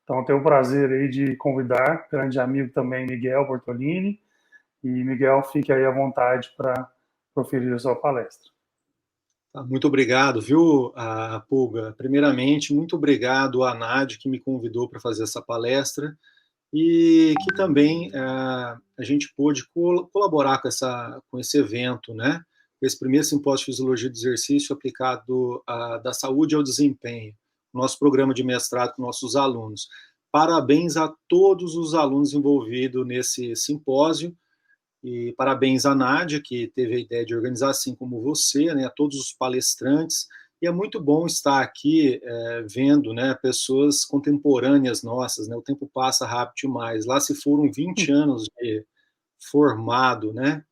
Então, tenho o prazer aí de convidar grande amigo também, Miguel Bortolini. E, Miguel, fique aí à vontade para proferir a sua palestra. Muito obrigado, viu, Pulga? Primeiramente, muito obrigado à NAD, que me convidou para fazer essa palestra e que também a gente pôde colaborar com esse evento, né? Esse primeiro simpósio de Fisiologia do Exercício aplicado da saúde ao desempenho, nosso programa de mestrado com nossos alunos. Parabéns a todos os alunos envolvidos nesse simpósio. E parabéns à Nádia, que teve a ideia de organizar, assim como você, né, a todos os palestrantes. E é muito bom estar aqui vendo, né, pessoas contemporâneas nossas, né, o tempo passa rápido demais. Lá se foram 20 anos de formado, né?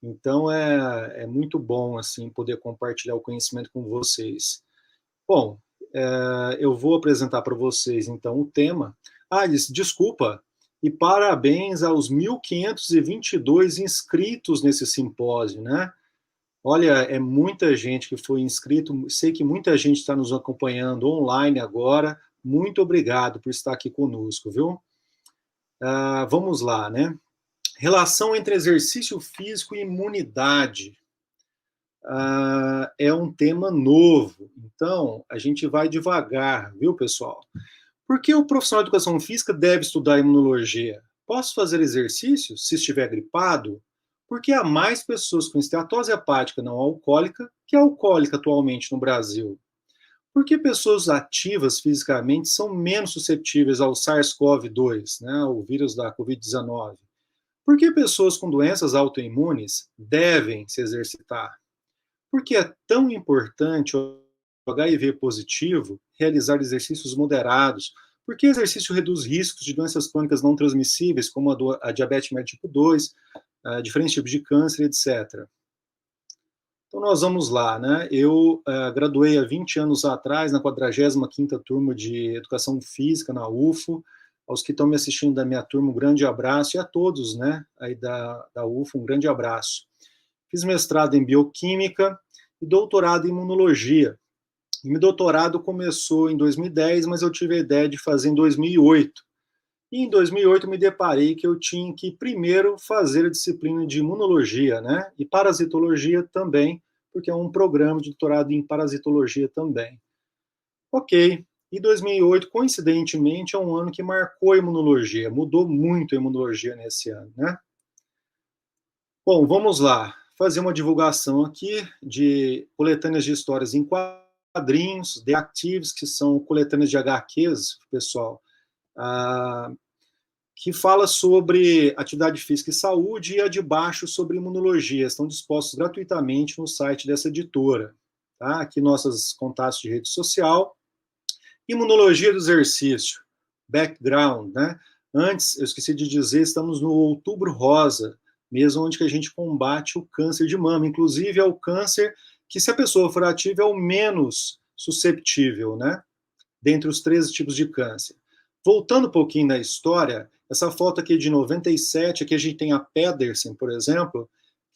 Então é muito bom assim poder compartilhar o conhecimento com vocês. Bom, eu vou apresentar para vocês então o tema. Desculpa, e parabéns aos 1.522 inscritos nesse simpósio, né? Olha, é muita gente que foi inscrito, sei que muita gente está nos acompanhando online agora, muito obrigado por estar aqui conosco, viu? Vamos lá, né? Relação entre exercício físico e imunidade. É um tema novo, então a gente vai devagar, viu, pessoal? Por que o profissional de educação física deve estudar imunologia? Posso fazer exercício se estiver gripado? Porque há mais pessoas com esteatose hepática não alcoólica que alcoólica atualmente no Brasil. Por que pessoas ativas fisicamente são menos suscetíveis ao SARS-CoV-2, né, o vírus da Covid-19? Por que pessoas com doenças autoimunes devem se exercitar? Por que é tão importante o HIV positivo realizar exercícios moderados? Por que exercício reduz riscos de doenças crônicas não transmissíveis, como a diabetes mellitus tipo 2, diferentes tipos de câncer, etc. Então, nós vamos lá, né? Eu graduei há 20 anos atrás, na 45ª turma de Educação Física, na UFO. Aos que estão me assistindo da minha turma, um grande abraço, e a todos, né, aí da UFO, um grande abraço. Fiz mestrado em Bioquímica e doutorado em Imunologia. E meu doutorado começou em 2010, mas eu tive a ideia de fazer em 2008. E em 2008 me deparei que eu tinha que primeiro fazer a disciplina de Imunologia, né? E Parasitologia também, porque é um programa de doutorado em Parasitologia também. Ok. E 2008, coincidentemente, é um ano que marcou a Imunologia. Mudou muito a Imunologia nesse ano, né? Bom, vamos lá. Fazer uma divulgação aqui de coletâneas de histórias em quadrinhos, The Actives, que são coletâneas de HQs, pessoal, que fala sobre atividade física e saúde, e a de baixo sobre imunologia. Estão dispostos gratuitamente no site dessa editora. Tá? Aqui nossos contatos de rede social. Imunologia do exercício, background, né? Antes, eu esqueci de dizer, estamos no Outubro Rosa, mesmo onde que a gente combate o câncer de mama. Inclusive, é o câncer que, se a pessoa for ativa, é o menos susceptível, né? Dentre os 13 tipos de câncer. Voltando um pouquinho na história, essa foto aqui de 97, aqui a gente tem a Pedersen, por exemplo,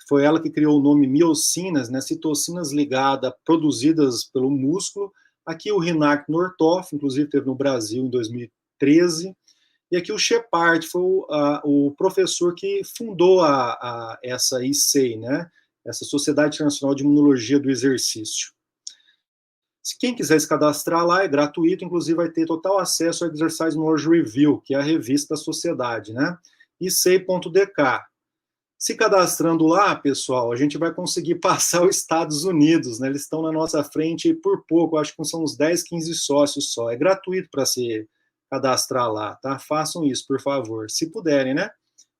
foi ela que criou o nome miocinas, né? Citocinas ligadas, produzidas pelo músculo. Aqui o Rinat Nortoff, inclusive teve no Brasil em 2013. E aqui o Shepard foi o professor que fundou essa ICEI, né? Essa Sociedade Internacional de Imunologia do Exercício. Se quem quiser se cadastrar lá, é gratuito, inclusive vai ter total acesso ao Exercise Knowledge Review, que é a revista da sociedade, né? ICEI.dk. Se cadastrando lá, pessoal, a gente vai conseguir passar os Estados Unidos, né? Eles estão na nossa frente por pouco, acho que são uns 10, 15 sócios só. É gratuito para se cadastrar lá, tá? Façam isso, por favor, se puderem, né?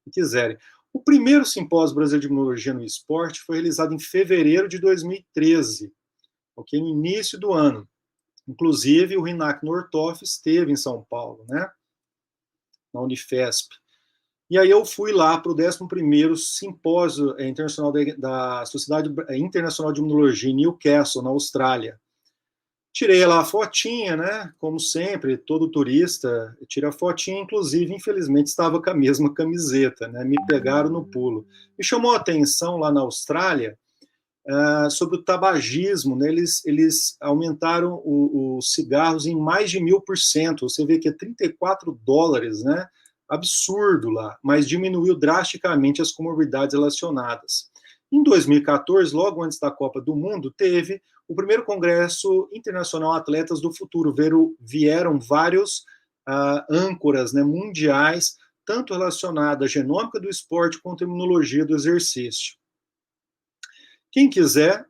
Se quiserem. O primeiro simpósio brasileiro de imunologia no esporte foi realizado em fevereiro de 2013, ok? No início do ano. Inclusive, o Rinat Nortoff esteve em São Paulo, né? Na Unifesp. E aí eu fui lá para o 11º Simpósio Internacional da Sociedade Internacional de Imunologia em Newcastle, na Austrália. Tirei lá a fotinha, né? Como sempre, todo turista tira a fotinha, inclusive, infelizmente, estava com a mesma camiseta, né? Me pegaram no pulo. Me chamou a atenção lá na Austrália sobre o tabagismo, né? Eles aumentaram os cigarros em mais de 1000%. Você vê que é $34, né? Absurdo lá, mas diminuiu drasticamente as comorbidades relacionadas. Em 2014, logo antes da Copa do Mundo, teve o primeiro Congresso Internacional Atletas do Futuro. Vieram vários âncoras, né, mundiais, tanto relacionadas à genômica do esporte quanto à imunologia do exercício. Quem quiser,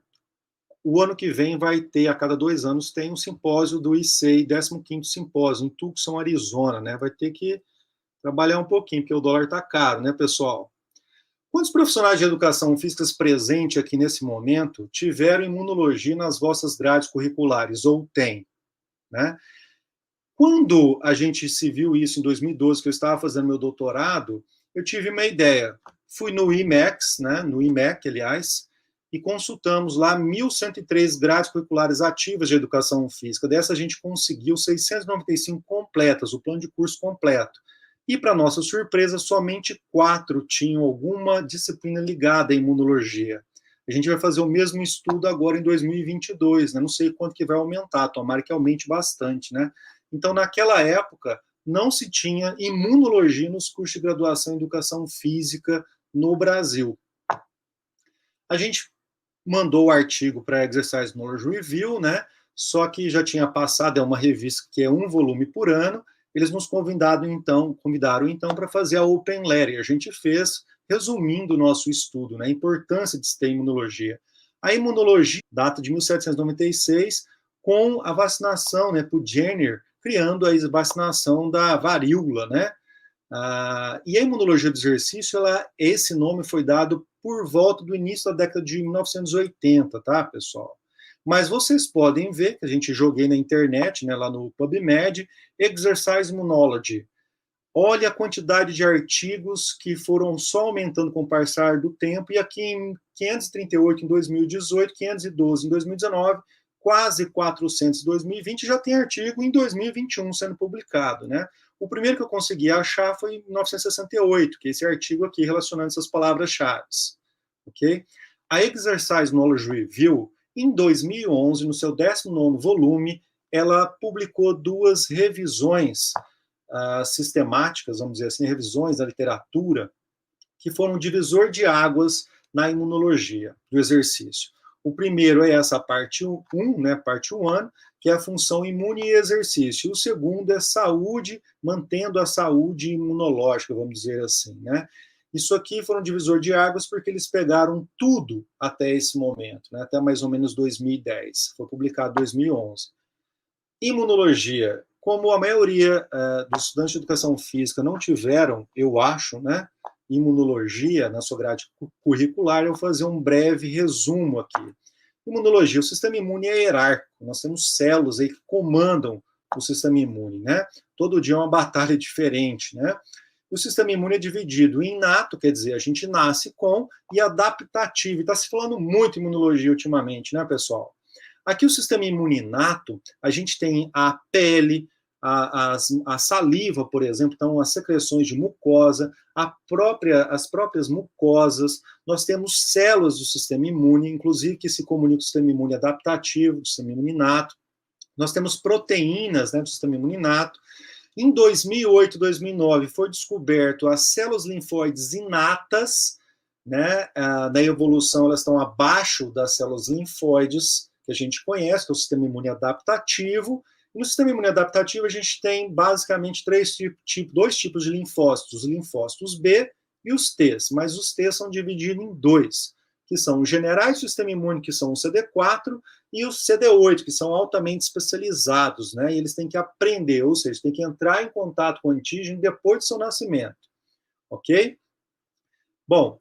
o ano que vem vai ter, a cada 2 anos, tem um simpósio do ICEI, 15º simpósio, em Tucson, Arizona, né? Vai ter que trabalhar um pouquinho, porque o dólar está caro, né, pessoal? Quantos profissionais de educação física presentes aqui nesse momento tiveram imunologia nas vossas grades curriculares, ou têm, né? Quando a gente se viu isso em 2012, que eu estava fazendo meu doutorado, eu tive uma ideia. Fui no IMEX, né, no IMEC, aliás, e consultamos lá 1.103 grades curriculares ativas de educação física. Dessa a gente conseguiu 695 completas, o plano de curso completo. E, para nossa surpresa, somente 4 tinham alguma disciplina ligada à imunologia. A gente vai fazer o mesmo estudo agora em 2022, né? Não sei quanto que vai aumentar, tomara que aumente bastante, né? Então, naquela época, não se tinha imunologia nos cursos de graduação em educação física no Brasil. A gente mandou o artigo para a Exercise Knowledge Review, né? Só que já tinha passado, é uma revista que é 1 volume por ano. Eles nos convidaram então para fazer a Open Letter. A gente fez, resumindo o nosso estudo, né? A importância de se ter imunologia. A imunologia data de 1796, com a vacinação, né, por Jenner, criando a vacinação da varíola, né? E a imunologia do exercício, esse nome foi dado por volta do início da década de 1980, tá, pessoal? Mas vocês podem ver, que a gente joguei na internet, né, lá no PubMed, Exercise Immunology. Olha a quantidade de artigos que foram só aumentando com o passar do tempo, e aqui em 538 em 2018, 512 em 2019, quase 400 em 2020, já tem artigo em 2021 sendo publicado, né? O primeiro que eu consegui achar foi em 1968, que é esse artigo aqui relacionando essas palavras-chave, ok? A Exercise Knowledge Review, em 2011, no seu 19º volume, ela publicou 2 revisões sistemáticas, vamos dizer assim, revisões da literatura, que foram um divisor de águas na imunologia do exercício. O primeiro é essa parte 1, né, parte 1, que é a função imune e exercício. O segundo é saúde, mantendo a saúde imunológica, vamos dizer assim, né? Isso aqui foram um divisor de águas porque eles pegaram tudo até esse momento, né, até mais ou menos 2010. Foi publicado em 2011. Imunologia, como a maioria dos estudantes de educação física não tiveram, eu acho, né, imunologia na sua grade curricular, eu vou fazer um breve resumo aqui. Imunologia, o sistema imune é hierárquico, nós temos células aí que comandam o sistema imune, né? Todo dia é uma batalha diferente, né? O sistema imune é dividido em inato, quer dizer, a gente nasce com, e adaptativo. Está se falando muito em imunologia ultimamente, né, pessoal? Aqui o sistema imune inato, a gente tem a pele, a saliva, por exemplo, então as secreções de mucosa, as próprias mucosas, nós temos células do sistema imune, inclusive que se comunicam com o sistema imune adaptativo, do sistema imune inato, nós temos proteínas, né, do sistema imune inato. Em 2008, 2009, foi descoberto as células linfóides inatas, né, na evolução elas estão abaixo das células linfóides, que a gente conhece, que é o sistema imune adaptativo. E no sistema imune adaptativo, a gente tem basicamente 2 tipos de linfócitos: os linfócitos B e os T's, mas os T's são divididos em 2, que são os generais do sistema imune, que são o CD4, e os CD8, que são altamente especializados, né? E eles têm que aprender, ou seja, têm que entrar em contato com o antígeno depois do seu nascimento, ok? Bom,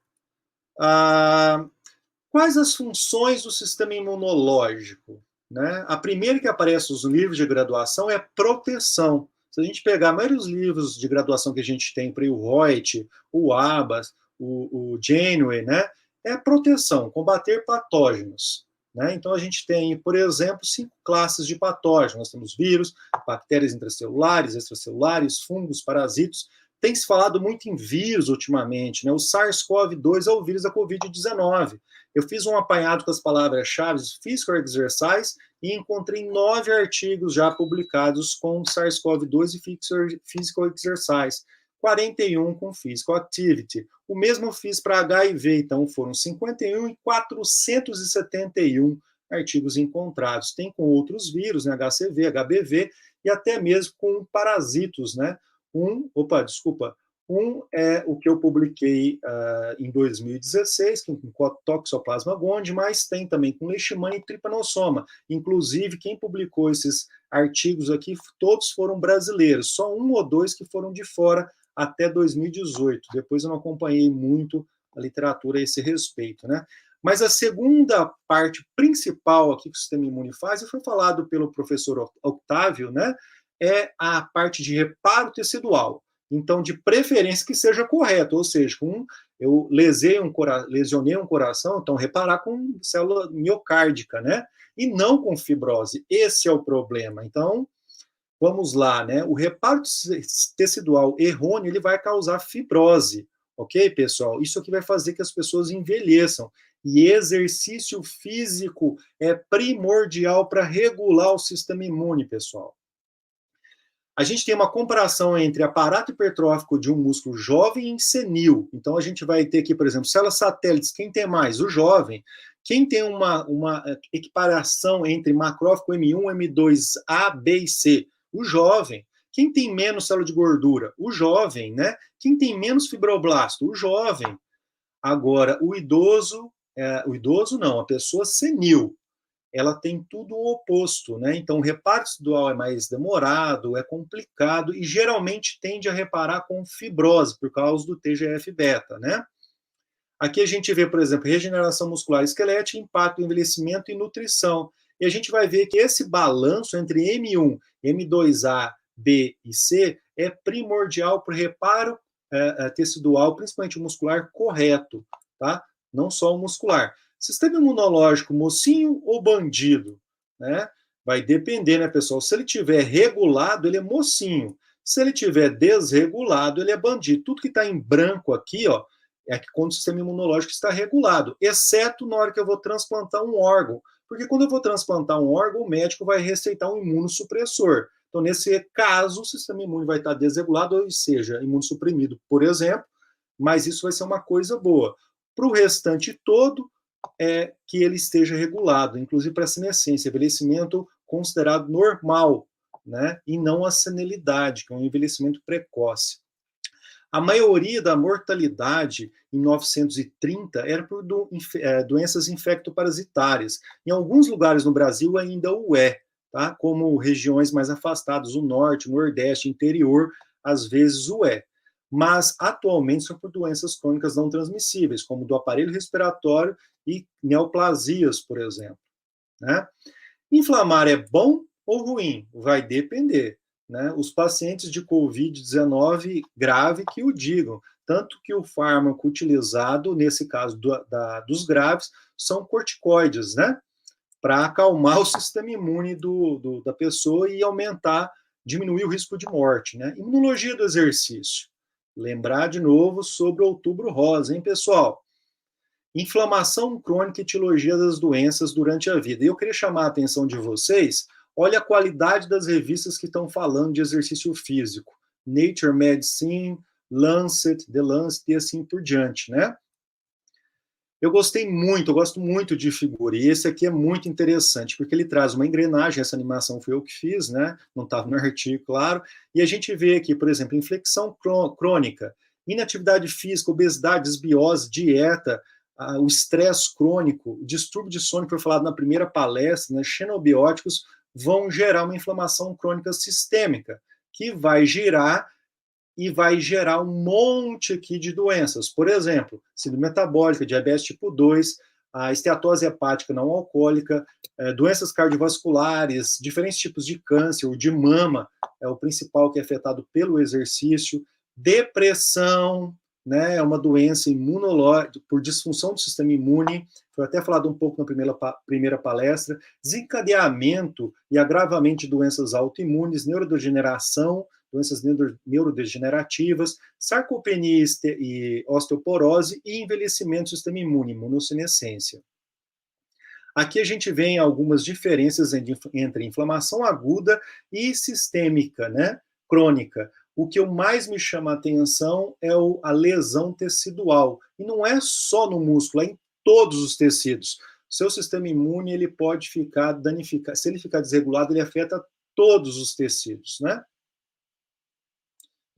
quais as funções do sistema imunológico? Né? A primeira que aparece nos livros de graduação é proteção. Se a gente pegar a maioria dos livros de graduação que a gente tem, para o Reut, o Abbas, o Janeway, né? É proteção, combater patógenos. Né? Então a gente tem, por exemplo, 5 classes de patógenos. Nós temos vírus, bactérias intracelulares, extracelulares, fungos, parasitos. Tem se falado muito em vírus ultimamente, né? O SARS-CoV-2 é o vírus da Covid-19. Eu fiz um apanhado com as palavras-chave Physical Exercise e encontrei 9 artigos já publicados com SARS-CoV-2 e Physical Exercise, 41 com Physical Activity. O mesmo fiz para HIV, então foram 51 e 471 artigos encontrados. Tem com outros vírus, né, HCV, HBV, e até mesmo com parasitos, né? Um é o que eu publiquei em 2016, com Toxoplasma gondii, mas tem também com Leishmania e Trypanosoma. Inclusive, quem publicou esses artigos aqui, todos foram brasileiros, só 1 ou 2 que foram de fora até 2018. Depois eu não acompanhei muito a literatura a esse respeito, né? Mas a segunda parte principal aqui que o sistema imune faz, e foi falado pelo professor Octávio, né? É a parte de reparo tecidual. Então, de preferência que seja correto, ou seja, eu lesionei um coração, então reparar com célula miocárdica, né? E não com fibrose. Esse é o problema. Então, vamos lá, né? O reparo tecidual errôneo, ele vai causar fibrose, ok, pessoal? Isso aqui vai fazer que as pessoas envelheçam. E exercício físico é primordial para regular o sistema imune, pessoal. A gente tem uma comparação entre aparato hipertrófico de um músculo jovem e senil. Então, a gente vai ter aqui, por exemplo, células satélites. Quem tem mais? O jovem. Quem tem uma equiparação entre macrófago M1, M2A, B e C? O jovem. Quem tem menos célula de gordura? O jovem, né? Quem tem menos fibroblasto? O jovem. Agora, o idoso não, a pessoa senil, ela tem tudo o oposto, né? Então, o reparo tecidual é mais demorado, é complicado e geralmente tende a reparar com fibrose por causa do TGF-beta, né? Aqui a gente vê, por exemplo, regeneração muscular esquelética, impacto do envelhecimento e nutrição. E a gente vai ver que esse balanço entre M1, M2A, B e C é primordial para o reparo tecidual, principalmente muscular, correto, tá? Não só o muscular. Sistema imunológico, mocinho ou bandido? Né? Vai depender, né, pessoal? Se ele tiver regulado, ele é mocinho. Se ele tiver desregulado, ele é bandido. Tudo que está em branco aqui, ó, é que quando o sistema imunológico está regulado, exceto na hora que eu vou transplantar um órgão. Porque quando eu vou transplantar um órgão, o médico vai receitar um imunossupressor. Então, nesse caso, o sistema imune vai estar desregulado, ou seja, imunossuprimido, por exemplo, mas isso vai ser uma coisa boa. Para o restante todo, é que ele esteja regulado, inclusive para a senescência, envelhecimento considerado normal, né? E não a senilidade, que é um envelhecimento precoce. A maioria da mortalidade em 1930 era por doenças infectoparasitárias. Em alguns lugares no Brasil ainda o é, tá? Como regiões mais afastadas, o norte, o nordeste, interior, às vezes o é. Mas atualmente são por doenças crônicas não transmissíveis, como do aparelho respiratório e neoplasias, por exemplo. Né? Inflamar é bom ou ruim? Vai depender. Né? Os pacientes de Covid-19 grave que o digam, tanto que o fármaco utilizado, nesse caso dos graves, são corticoides, né? Para acalmar o sistema imune da pessoa e diminuir o risco de morte. Né? Imunologia do exercício. Lembrar de novo sobre o Outubro Rosa, hein, pessoal? Inflamação crônica e etiologia das doenças durante a vida. E eu queria chamar a atenção de vocês, olha a qualidade das revistas que estão falando de exercício físico. Nature Medicine, Lancet, The Lancet e assim por diante, né? Eu gosto muito de figura, e esse aqui é muito interessante, porque ele traz uma engrenagem, essa animação foi eu que fiz, né? Não estava no artigo, claro, e a gente vê aqui, por exemplo, inflexão crônica, inatividade física, obesidade, desbiose, dieta, o estresse crônico, o distúrbio de sono, que foi falado na primeira palestra, né? Xenobióticos, vão gerar uma inflamação crônica sistêmica, que vai gerar um monte aqui de doenças. Por exemplo, síndrome metabólica, diabetes tipo 2, a esteatose hepática não alcoólica, doenças cardiovasculares, diferentes tipos de câncer, o de mama é o principal que é afetado pelo exercício, depressão, né, é uma doença imunológica por disfunção do sistema imune, foi até falado um pouco na primeira palestra, desencadeamento e agravamento de doenças autoimunes, neurodegeneração, doenças neurodegenerativas, sarcopenia e osteoporose e envelhecimento do sistema imune, imunossenescência. Aqui a gente vê algumas diferenças entre inflamação aguda e sistêmica, né, crônica. O que mais me chama a atenção é a lesão tecidual. E não é só no músculo, é em todos os tecidos. O seu sistema imune ele pode ficar danificado. Se ele ficar desregulado, ele afeta todos os tecidos, né?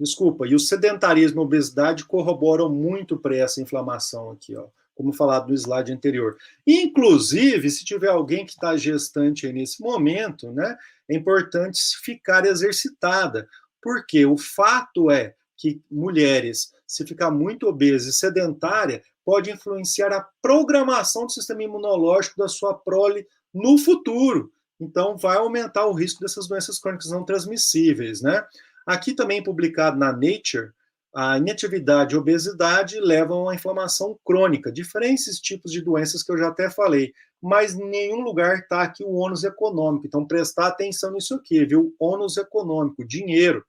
Desculpa, e o sedentarismo e a obesidade corroboram muito para essa inflamação aqui, ó, como falado no slide anterior. Inclusive, se tiver alguém que está gestante aí nesse momento, né, é importante ficar exercitada, porque o fato é que mulheres, se ficar muito obesa e sedentária, pode influenciar a programação do sistema imunológico da sua prole no futuro. Então, vai aumentar o risco dessas doenças crônicas não transmissíveis, né? Aqui também publicado na Nature, a inatividade e obesidade levam à inflamação crônica, diferentes tipos de doenças que eu já até falei, mas em nenhum lugar está aqui o ônus econômico. Então, prestar atenção nisso aqui, viu? Ônus econômico, dinheiro.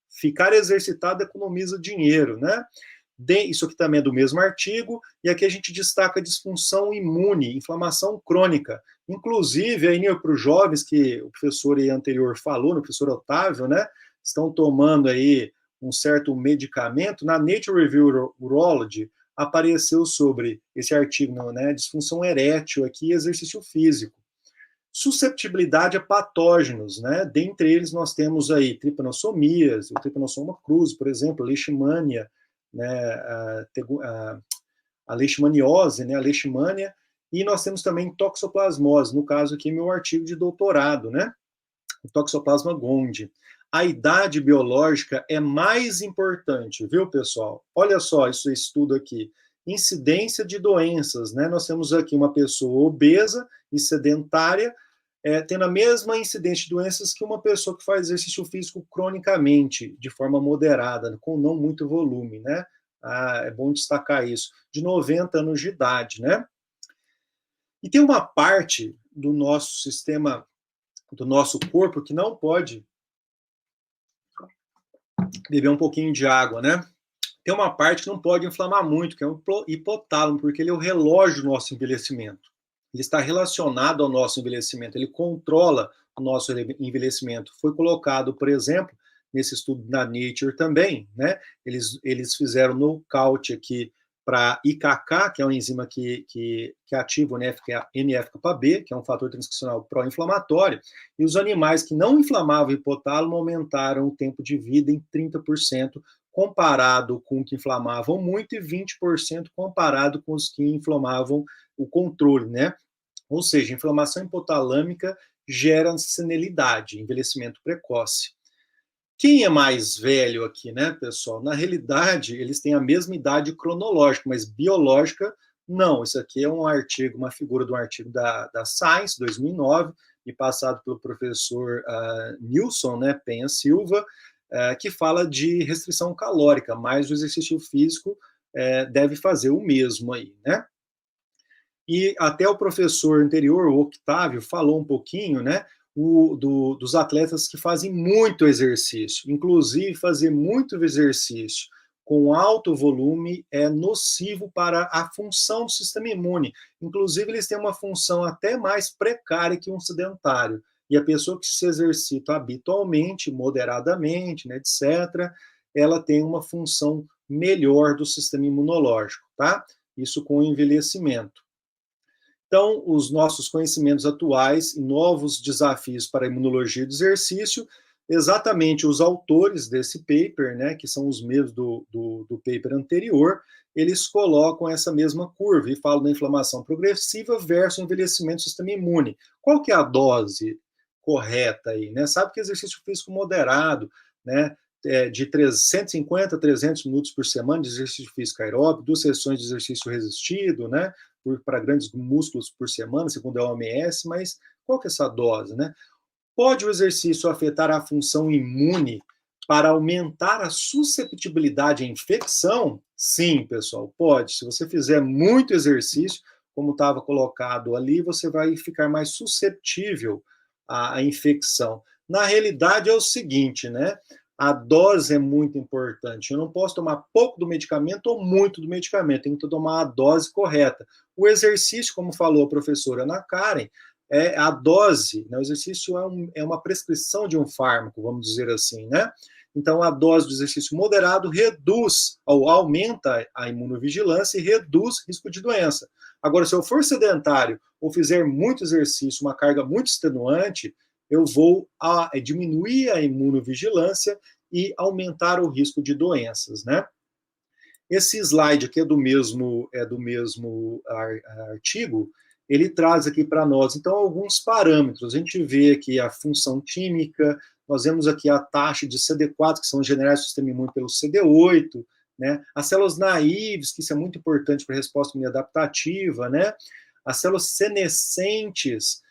Ficar exercitado economiza dinheiro, né? Isso aqui também é do mesmo artigo, e aqui a gente destaca a disfunção imune, inflamação crônica. Inclusive, aí para os jovens que o professor aí anterior falou, o professor Otávio, né? Estão tomando aí um certo medicamento. Na Nature Review Urology apareceu sobre esse artigo, né? Disfunção erétil aqui e exercício físico. Susceptibilidade a patógenos, né? Dentre eles nós temos aí tripanossomias, o Trypanosoma cruzi, por exemplo, leishmania, né? A leishmaniose, né? A leishmania, e nós temos também toxoplasmose, no caso aqui meu artigo de doutorado, né? O Toxoplasma gondii. A idade biológica é mais importante, viu, pessoal? Olha só esse estudo aqui. Incidência de doenças, né? Nós temos aqui uma pessoa obesa e sedentária, tendo a mesma incidência de doenças que uma pessoa que faz exercício físico cronicamente, de forma moderada, com não muito volume, né? É bom destacar isso. De 90 anos de idade, né? E tem uma parte do nosso sistema, do nosso corpo, que não pode beber um pouquinho de água, né? Tem uma parte que não pode inflamar muito, que é o hipotálamo, porque ele é o relógio do nosso envelhecimento. Ele está relacionado ao nosso envelhecimento, ele controla o nosso envelhecimento. Foi colocado, por exemplo, nesse estudo da Nature também, né? Eles fizeram nocaute aqui para IKK, que é uma enzima que ativa o NF-κB, que é um fator transcricional pró-inflamatório, e os animais que não inflamavam o hipotálamo aumentaram o tempo de vida em 30%, comparado com que inflamavam muito, e 20% comparado com os que inflamavam o controle, né? Ou seja, inflamação hipotalâmica gera senilidade, envelhecimento precoce. Quem é mais velho aqui, né, pessoal? Na realidade, eles têm a mesma idade cronológica, mas biológica, não. Isso aqui é um artigo, uma figura de um artigo da Science, 2009, e passado pelo professor Nilson, né, Penha Silva, que fala de restrição calórica, mas o exercício físico deve fazer o mesmo aí, né? E até o professor anterior, o Octávio, falou um pouquinho, né, dos atletas que fazem muito exercício. Inclusive, fazer muito exercício com alto volume é nocivo para a função do sistema imune. Inclusive, eles têm uma função até mais precária que um sedentário. E a pessoa que se exercita habitualmente, moderadamente, né, etc., ela tem uma função melhor do sistema imunológico, tá? Isso com o envelhecimento. Então, os nossos conhecimentos atuais e novos desafios para a imunologia do exercício, exatamente os autores desse paper, né, que são os mesmos do paper anterior, eles colocam essa mesma curva e falam da inflamação progressiva versus envelhecimento do sistema imune. Qual que é a dose correta aí, né? Sabe que exercício físico moderado, né, de 150 a 300 minutos por semana de exercício físico aeróbico, 2 sessões de exercício resistido, né, para grandes músculos por semana, segundo a OMS, mas qual que é essa dose, né? Pode o exercício afetar a função imune para aumentar a susceptibilidade à infecção? Sim, pessoal, pode. Se você fizer muito exercício, como estava colocado ali, você vai ficar mais susceptível à infecção. Na realidade é o seguinte, né? A dose é muito importante. Eu não posso tomar pouco do medicamento ou muito do medicamento. Tem que tomar a dose correta. O exercício, como falou a professora Ana Karen, é a dose, né? O exercício é uma prescrição de um fármaco, vamos dizer assim, né? Então, a dose do exercício moderado reduz ou aumenta a imunovigilância e reduz risco de doença. Agora, se eu for sedentário ou fizer muito exercício, uma carga muito extenuante, eu vou diminuir a imunovigilância e aumentar o risco de doenças, né? Esse slide aqui é do mesmo artigo, ele traz aqui para nós, então, alguns parâmetros. A gente vê aqui a função química, nós vemos aqui a taxa de CD4, que são os generais do sistema imune pelo CD8, né? As células naíves, que isso é muito importante para a resposta imune adaptativa, né? As células senescentes,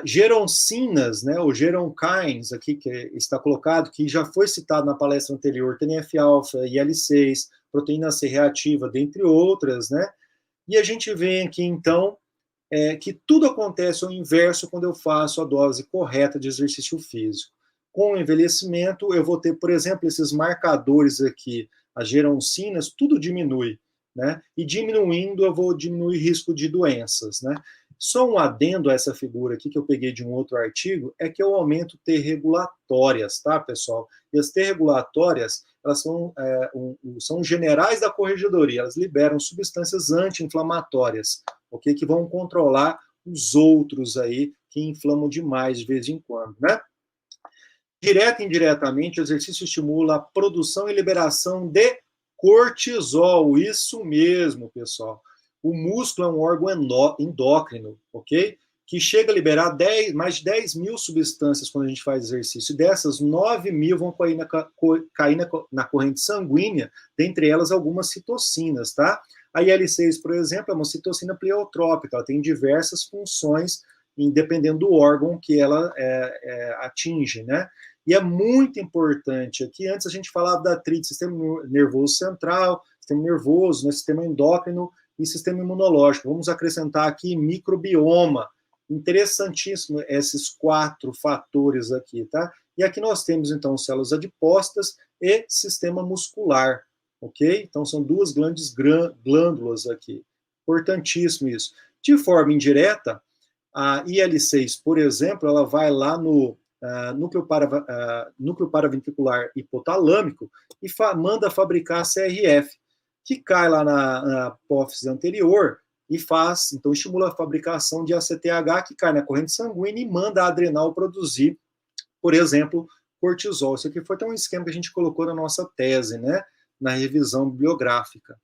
geroncinas, né, ou geronkines, aqui que está colocado, que já foi citado na palestra anterior, TNF-alfa, IL-6, proteína C reativa, dentre outras, né? E a gente vê aqui, então, que tudo acontece ao inverso quando eu faço a dose correta de exercício físico. Com o envelhecimento, eu vou ter, por exemplo, esses marcadores aqui, as geroncinas, tudo diminui, né? E diminuindo, eu vou diminuir risco de doenças, né? Só um adendo a essa figura aqui, que eu peguei de um outro artigo, é que eu aumento T regulatórias, tá, pessoal? E as T regulatórias, elas são generais da corregedoria, elas liberam substâncias anti-inflamatórias, ok? Que vão controlar os outros aí que inflamam demais de vez em quando, né? Direta e indiretamente, o exercício estimula a produção e liberação de cortisol. Isso mesmo, pessoal. O músculo é um órgão endócrino, ok? Que chega a liberar mais de 10 mil substâncias quando a gente faz exercício. Dessas, 9 mil vão cair na corrente sanguínea, dentre elas algumas citocinas, tá? A IL-6, por exemplo, é uma citocina pleiotrópica, ela tem diversas funções, dependendo do órgão que ela atinge, né? E é muito importante aqui, antes a gente falava da tríade, sistema nervoso central, sistema nervoso, né, sistema endócrino e sistema imunológico. Vamos acrescentar aqui microbioma. Interessantíssimo esses 4 fatores aqui, tá? E aqui nós temos, então, células adipócitas e sistema muscular, ok? Então, são 2 grandes glândulas aqui. Importantíssimo isso. De forma indireta, a IL-6, por exemplo, ela vai lá no núcleo paraventricular hipotalâmico e manda fabricar CRF, que cai lá na apófise anterior e então estimula a fabricação de ACTH, que cai na corrente sanguínea e manda a adrenal produzir, por exemplo, cortisol. Isso aqui foi até um esquema que a gente colocou na nossa tese, né, na revisão bibliográfica.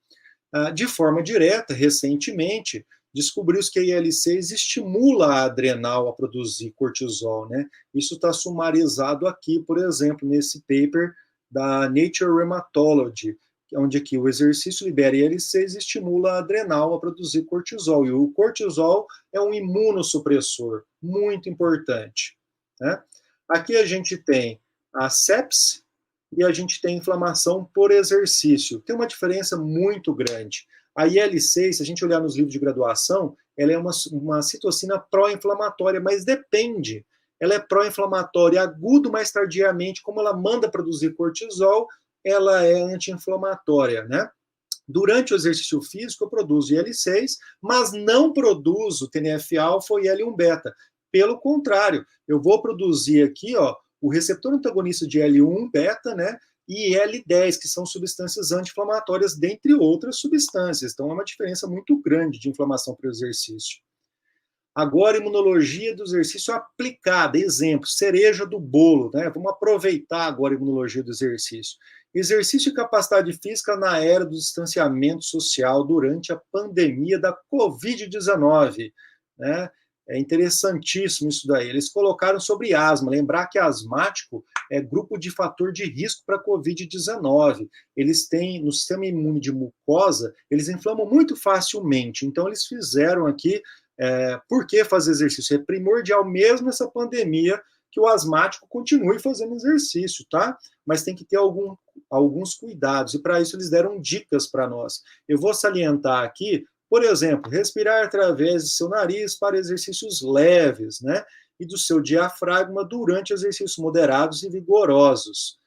De forma direta, recentemente, descobriu-se que a IL-6 estimula a adrenal a produzir cortisol, né? Isso está sumarizado aqui, por exemplo, nesse paper da Nature Rheumatology, onde aqui o exercício libera IL-6 e estimula a adrenal a produzir cortisol. E o cortisol é um imunossupressor, muito importante, né? Aqui a gente tem a sepse e a gente tem inflamação por exercício. Tem uma diferença muito grande. A IL-6, se a gente olhar nos livros de graduação, ela é uma citocina pró-inflamatória, mas depende. Ela é pró-inflamatória agudo, mais tardiamente, como ela manda produzir cortisol, ela é anti-inflamatória, né? Durante o exercício físico, eu produzo IL-6, mas não produzo TNF-alfa e IL-1-beta. Pelo contrário, eu vou produzir aqui, ó, o receptor antagonista de IL-1-beta, né? E IL-10, que são substâncias anti-inflamatórias, dentre outras substâncias. Então, é uma diferença muito grande de inflamação para o exercício. Agora, imunologia do exercício aplicada. Exemplo, cereja do bolo, né? Vamos aproveitar agora a imunologia do exercício. Exercício e capacidade física na era do distanciamento social durante a pandemia da Covid-19, né? É interessantíssimo isso daí. Eles colocaram sobre asma. Lembrar que asmático é grupo de fator de risco para a Covid-19. Eles têm, no sistema imune de mucosa, eles inflamam muito facilmente. Então, eles fizeram aqui, por que fazer exercício? É primordial mesmo essa pandemia que o asmático continue fazendo exercício, tá? Mas tem que ter alguns cuidados. E para isso, eles deram dicas para nós. Eu vou salientar aqui. Por exemplo, respirar através de seu nariz para exercícios leves, né? E do seu diafragma durante exercícios moderados e vigorosos.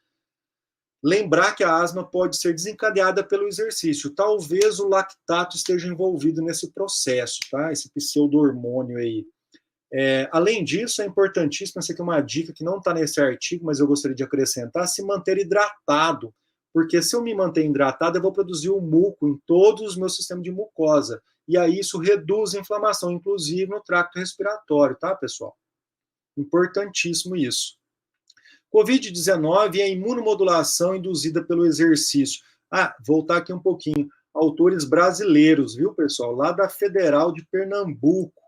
Lembrar que a asma pode ser desencadeada pelo exercício. Talvez o lactato esteja envolvido nesse processo, tá? Esse pseudo-hormônio aí. Além disso, é importantíssimo, essa aqui é uma dica que não está nesse artigo, mas eu gostaria de acrescentar, se manter hidratado. Porque se eu me manter hidratado, eu vou produzir o muco em todos os meus sistemas de mucosa. E aí isso reduz a inflamação, inclusive no tracto respiratório, tá, pessoal? Importantíssimo isso. Covid-19 é a imunomodulação induzida pelo exercício. Voltar aqui um pouquinho. Autores brasileiros, viu, pessoal? Lá da Federal de Pernambuco.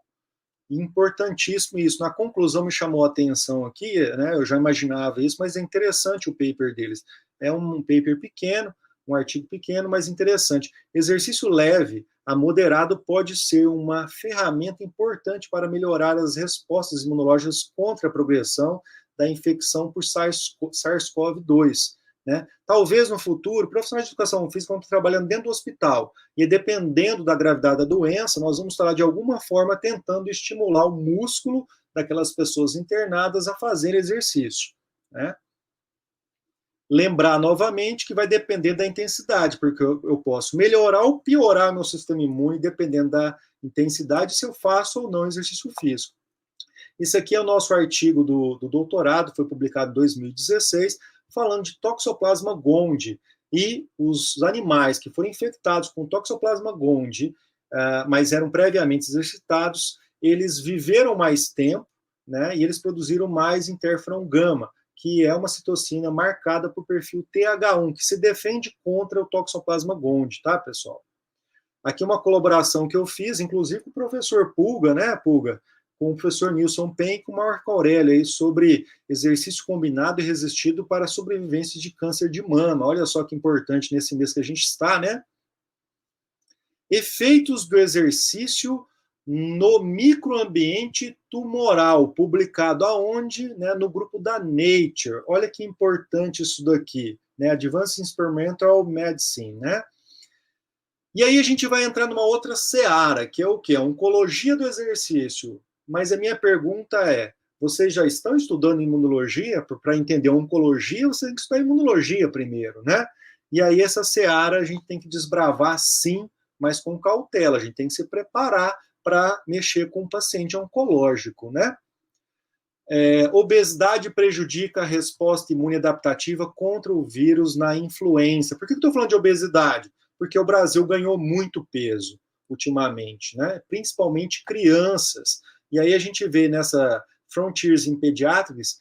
Importantíssimo isso. Na conclusão me chamou a atenção aqui, né? Eu já imaginava isso, mas é interessante o paper deles. É um paper pequeno, um artigo pequeno, mas interessante. Exercício leve a moderado pode ser uma ferramenta importante para melhorar as respostas imunológicas contra a progressão da infecção por SARS-CoV-2. Né? Talvez no futuro, profissionais de educação física vão estar trabalhando dentro do hospital e dependendo da gravidade da doença, nós vamos estar de alguma forma tentando estimular o músculo daquelas pessoas internadas a fazer exercício. Né? Lembrar novamente que vai depender da intensidade, porque eu posso melhorar ou piorar meu sistema imune dependendo da intensidade, se eu faço ou não exercício físico. Isso aqui é o nosso artigo do doutorado, foi publicado em 2016, falando de Toxoplasma gondii. E os animais que foram infectados com Toxoplasma gondii, mas eram previamente exercitados, eles viveram mais tempo, né, e eles produziram mais interferon gama, que é uma citocina marcada por perfil TH1, que se defende contra o Toxoplasma gondii, tá, pessoal? Aqui uma colaboração que eu fiz, inclusive com o professor Pulga, né, Pulga? Com o professor Nilson Pen e com o Marco Aurélio, aí, sobre exercício combinado e resistido para a sobrevivência de câncer de mama. Olha só que importante nesse mês que a gente está, né? Efeitos do exercício no microambiente tumoral, publicado aonde? Né, no grupo da Nature. Olha que importante isso daqui, né? Advanced Experimental Medicine, né? E aí a gente vai entrar numa outra seara, que é o quê? A oncologia do exercício. Mas a minha pergunta é, vocês já estão estudando imunologia? Para entender a oncologia, você tem que estudar imunologia primeiro, né? E aí essa seara a gente tem que desbravar sim, mas com cautela. A gente tem que se preparar para mexer com o paciente oncológico, né? Obesidade prejudica a resposta imune adaptativa contra o vírus na influenza. Por que eu estou falando de obesidade? Porque o Brasil ganhou muito peso ultimamente, né? Principalmente crianças. E aí a gente vê nessa Frontiers in Pediatrics,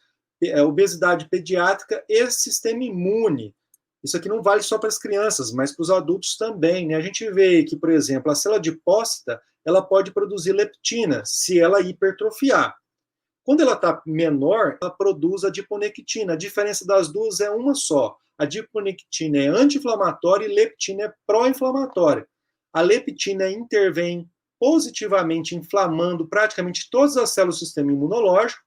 obesidade pediátrica e sistema imune. Isso aqui não vale só para as crianças, mas para os adultos também, né? A gente vê que, por exemplo, a célula adipócita, ela pode produzir leptina, se ela hipertrofiar. Quando ela está menor, ela produz adiponectina. A diferença das duas é uma só. A adiponectina é anti-inflamatória e leptina é pró-inflamatória. A leptina intervém positivamente inflamando praticamente todas as células do sistema imunológico,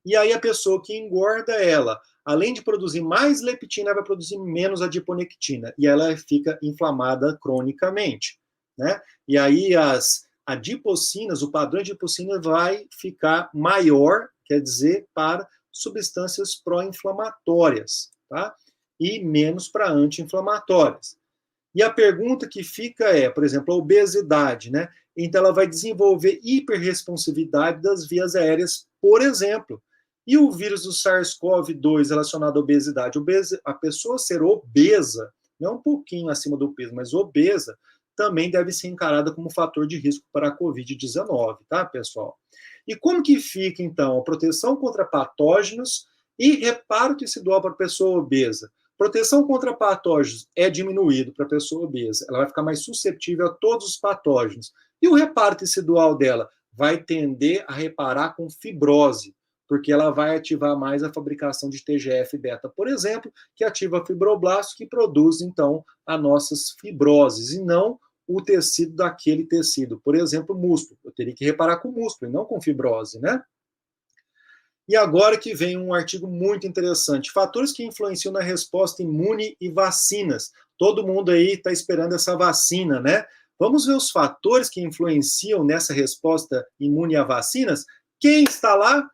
e aí a pessoa que engorda ela, além de produzir mais leptina, vai produzir menos adiponectina, e ela fica inflamada cronicamente, né? E aí as adipocinas, o padrão de adipocina vai ficar maior, quer dizer, para substâncias pró-inflamatórias, tá? E menos para anti-inflamatórias. E a pergunta que fica é, por exemplo, a obesidade, né? Então ela vai desenvolver hiperresponsividade das vias aéreas, por exemplo. E o vírus do SARS-CoV-2 relacionado à obesidade? A pessoa ser obesa, não um pouquinho acima do peso, mas obesa, também deve ser encarada como fator de risco para a Covid-19, tá, pessoal? E como que fica, então, a proteção contra patógenos e reparo tecidual para a pessoa obesa? Proteção contra patógenos é diminuído para a pessoa obesa, ela vai ficar mais suscetível a todos os patógenos. E o reparo tecidual dela vai tender a reparar com fibrose, porque ela vai ativar mais a fabricação de TGF-beta, por exemplo, que ativa fibroblasto, que produz, então, as nossas fibroses, e não o tecido daquele tecido. Por exemplo, músculo. Eu teria que reparar com músculo, e não com fibrose, né? E agora que vem um artigo muito interessante. Fatores que influenciam na resposta imune e vacinas. Todo mundo aí está esperando essa vacina, né? Vamos ver os fatores que influenciam nessa resposta imune a vacinas? Quem está lá?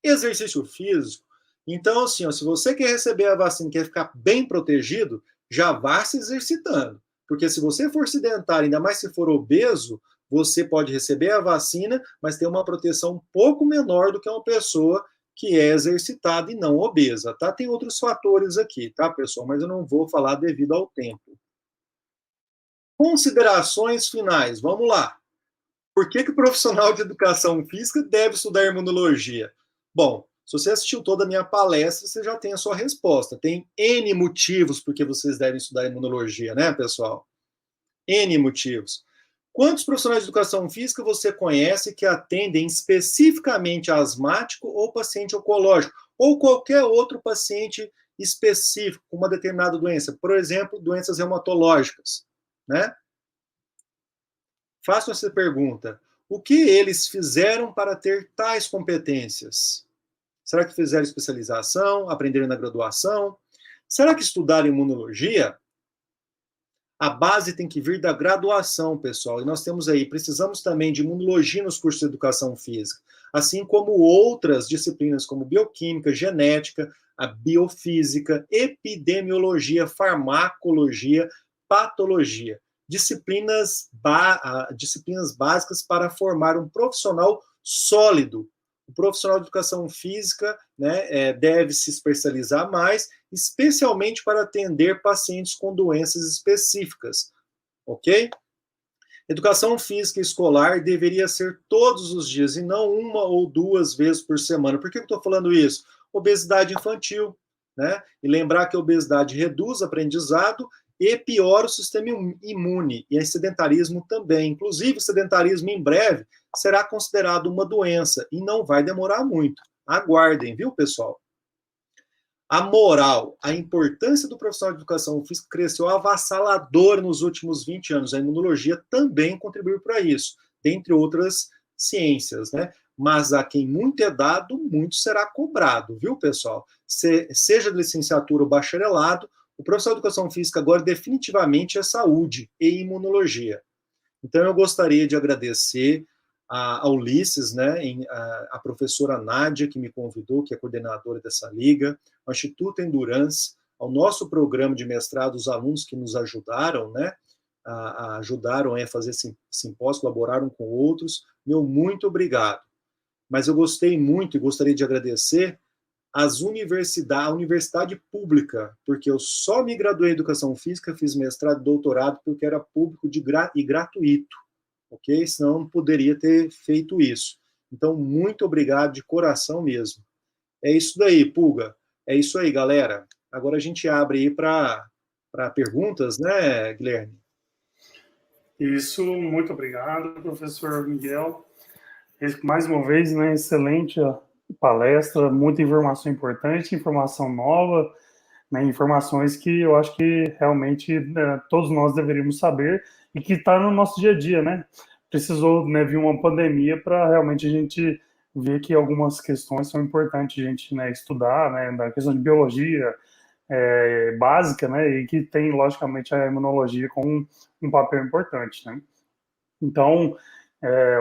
Exercício físico. Então, assim, ó, se você quer receber a vacina, quer ficar bem protegido, já vá se exercitando. Porque se você for sedentário, ainda mais se for obeso, você pode receber a vacina, mas ter uma proteção um pouco menor do que uma pessoa que é exercitada e não obesa, tá? Tem outros fatores aqui, tá, pessoal? Mas eu não vou falar devido ao tempo. Considerações finais, vamos lá. Por que o profissional de educação física deve estudar imunologia? Bom, se você assistiu toda a minha palestra, você já tem a sua resposta. Tem N motivos por que vocês devem estudar imunologia, né, pessoal? N motivos. Quantos profissionais de educação física você conhece que atendem especificamente asmático ou paciente oncológico, ou qualquer outro paciente específico com uma determinada doença? Por exemplo, doenças reumatológicas, né? Faço essa pergunta. O que eles fizeram para ter tais competências? Será que fizeram especialização, aprenderam na graduação? Será que estudaram imunologia? A base tem que vir da graduação, pessoal. E nós temos aí, precisamos também de imunologia nos cursos de educação física, assim como outras disciplinas como bioquímica, genética, a biofísica, epidemiologia, farmacologia, patologia. Disciplinas básicas para formar um profissional sólido. O profissional de educação física, né, deve se especializar mais, especialmente para atender pacientes com doenças específicas, ok? Educação física escolar deveria ser todos os dias e não uma ou duas vezes por semana. Por que eu estou falando isso? Obesidade infantil, né? E lembrar que a obesidade reduz aprendizado e piora o sistema imune, e o sedentarismo também. Inclusive, o sedentarismo em breve será considerado uma doença e não vai demorar muito. Aguardem, viu, pessoal? A moral, a importância do profissional de educação física cresceu avassalador nos últimos 20 anos. A imunologia também contribuiu para isso, dentre outras ciências, né? Mas a quem muito é dado, muito será cobrado, viu, pessoal? Seja de licenciatura ou bacharelado, o profissional de educação física agora definitivamente é saúde e imunologia. Então, eu gostaria de agradecer a Ulisses, né, a professora Nádia, que me convidou, que é coordenadora dessa liga, ao Instituto Endurance, ao nosso programa de mestrado, os alunos que nos ajudaram, né, ajudaram a fazer simpósio, colaboraram com outros. Meu muito obrigado. Mas eu gostei muito e gostaria de agradecer a universidade pública, porque eu só me graduei em educação física, fiz mestrado e doutorado porque era público e gratuito, ok? Senão eu não poderia ter feito isso. Então, muito obrigado de coração mesmo. É isso daí, Pulga. É isso aí, galera. Agora a gente abre aí para perguntas, né, Guilherme? Isso, muito obrigado, professor Miguel. Mais uma vez, né, excelente palestra, muita informação importante, informação nova, né, informações que eu acho que realmente todos nós deveríamos saber e que está no nosso dia a dia, né? Precisou, né, vir uma pandemia para realmente a gente ver que algumas questões são importantes a gente, né, estudar, né, da questão de biologia básica, né, e que tem, logicamente, a imunologia como um papel importante, né? Então,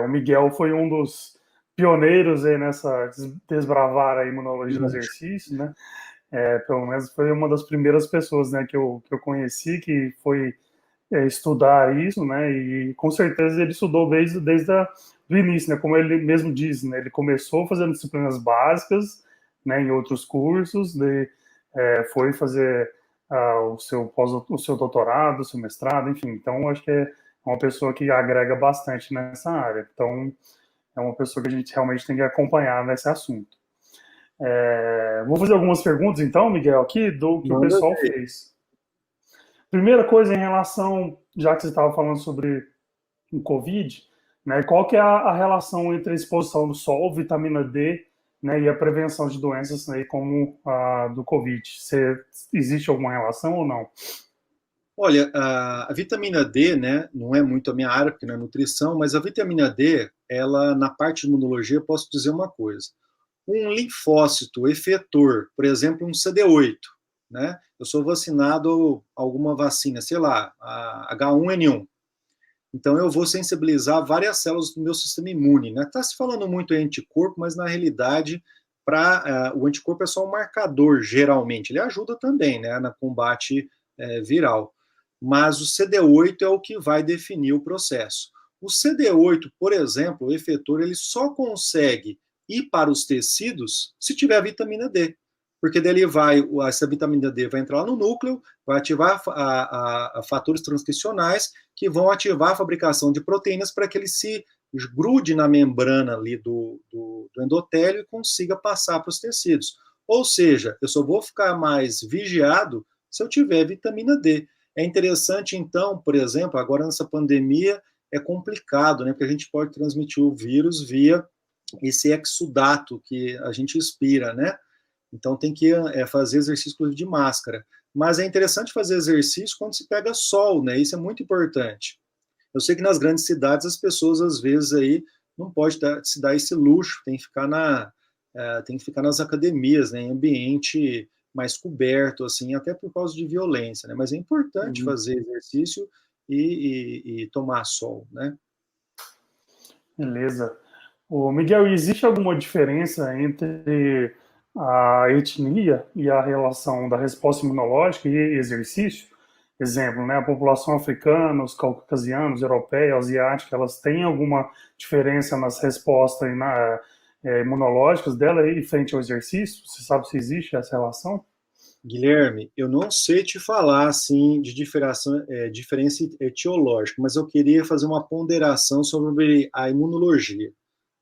o Miguel foi um dos pioneiros aí nessa desbravar a imunologia do exercício, né? Pelo menos foi uma das primeiras pessoas, né, que eu conheci que foi estudar isso, né? E com certeza ele estudou desde o início, né? Como ele mesmo diz, né? Ele começou fazendo disciplinas básicas, né? Em outros cursos, foi fazer o seu doutorado, o seu mestrado, enfim. Então, acho que é uma pessoa que agrega bastante nessa área. Então, é uma pessoa que a gente realmente tem que acompanhar nesse assunto. Vou fazer algumas perguntas, então, Miguel, aqui, do que o pessoal fez. Primeira coisa em relação, já que você estava falando sobre o Covid, né, qual que é a relação entre a exposição do sol, vitamina D, né, e a prevenção de doenças, né, como a do Covid? Existe alguma relação ou não? Olha, a vitamina D, né, não é muito a minha área, porque não é nutrição, mas a vitamina D, ela, na parte de imunologia, posso dizer uma coisa. Um linfócito efetor, por exemplo, um CD8, né? Eu sou vacinado alguma vacina, sei lá, a H1N1. Então eu vou sensibilizar várias células do meu sistema imune, né? Tá se falando muito em anticorpo, mas na realidade o anticorpo é só um marcador, geralmente. Ele ajuda também, né, no combate viral. Mas o CD8 é o que vai definir o processo. O CD8, por exemplo, o efetor, ele só consegue ir para os tecidos se tiver vitamina D. Porque daí essa vitamina D vai entrar no núcleo, vai ativar a fatores transcricionais que vão ativar a fabricação de proteínas para que ele se grude na membrana ali do endotélio e consiga passar para os tecidos. Ou seja, eu só vou ficar mais vigiado se eu tiver vitamina D. É interessante, então, por exemplo, agora nessa pandemia é complicado, né? Porque a gente pode transmitir o vírus via esse exudato que a gente expira, né? Então tem que fazer exercício de máscara. Mas é interessante fazer exercício quando se pega sol, né? Isso é muito importante. Eu sei que nas grandes cidades as pessoas às vezes aí não pode se dar esse luxo, tem que ficar nas academias, né, em ambiente mais coberto, assim, até por causa de violência, né? Mas é importante fazer exercício e tomar sol, né? Beleza. Ô, Miguel, existe alguma diferença entre a etnia e a relação da resposta imunológica e exercício? Exemplo, né, a população africana, os caucasianos, europeia, asiática, elas têm alguma diferença nas respostas imunológicas dela e frente ao exercício? Você sabe se existe essa relação? Guilherme, eu não sei te falar assim de diferença etiológica, mas eu queria fazer uma ponderação sobre a imunologia.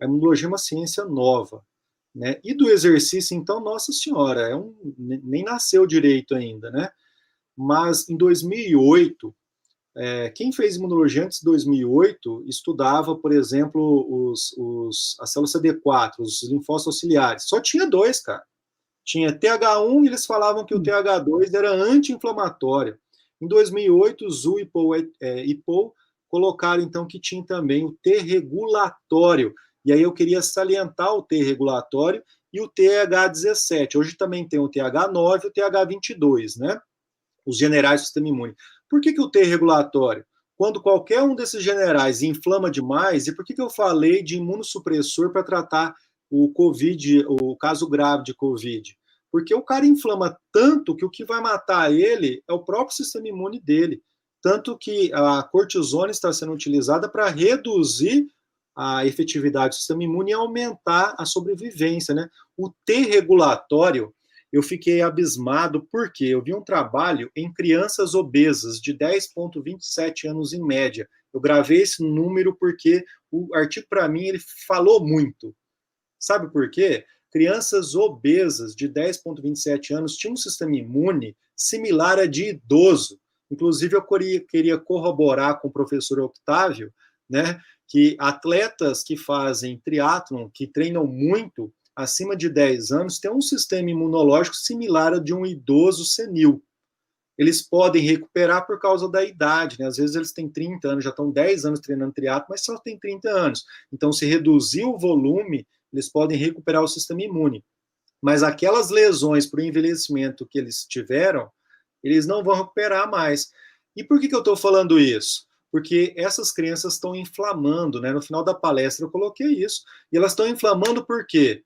A imunologia é uma ciência nova, né? E do exercício, então, nossa senhora, nem nasceu direito ainda, né? Mas em 2008, quem fez imunologia antes de 2008 estudava, por exemplo, as células CD4, os linfócitos auxiliares. Só tinha dois, cara. Tinha TH1 e eles falavam que o TH2 era anti-inflamatório. Em 2008, Zhu e Paul colocaram, então, que tinha também o T regulatório. E aí eu queria salientar o T regulatório e o TH17. Hoje também tem o TH9 e o TH22, né? Os generais do sistema imune. Por que o T regulatório? Quando qualquer um desses generais inflama demais, e por que eu falei de imunossupressor para tratar o COVID, o caso grave de COVID? Porque o cara inflama tanto que o que vai matar ele é o próprio sistema imune dele. Tanto que a cortisona está sendo utilizada para reduzir a efetividade do sistema imune e aumentar a sobrevivência, né? O T regulatório, eu fiquei abismado porque eu vi um trabalho em crianças obesas de 10,27 anos em média. Eu gravei esse número porque o artigo, para mim, ele falou muito. Sabe por quê? Crianças obesas de 10,27 anos tinham um sistema imune similar a de idoso. Inclusive, eu queria corroborar com o professor Octávio, né, que atletas que fazem triatlon, que treinam muito, acima de 10 anos, têm um sistema imunológico similar a de um idoso senil. Eles podem recuperar por causa da idade, né? Às vezes eles têm 30 anos, já estão 10 anos treinando triatlo, mas só têm 30 anos. Então, se reduzir o volume, eles podem recuperar o sistema imune. Mas aquelas lesões por envelhecimento que eles tiveram, eles não vão recuperar mais. E por que eu estou falando isso? Porque essas crianças estão inflamando, né? No final da palestra eu coloquei isso. E elas estão inflamando por quê?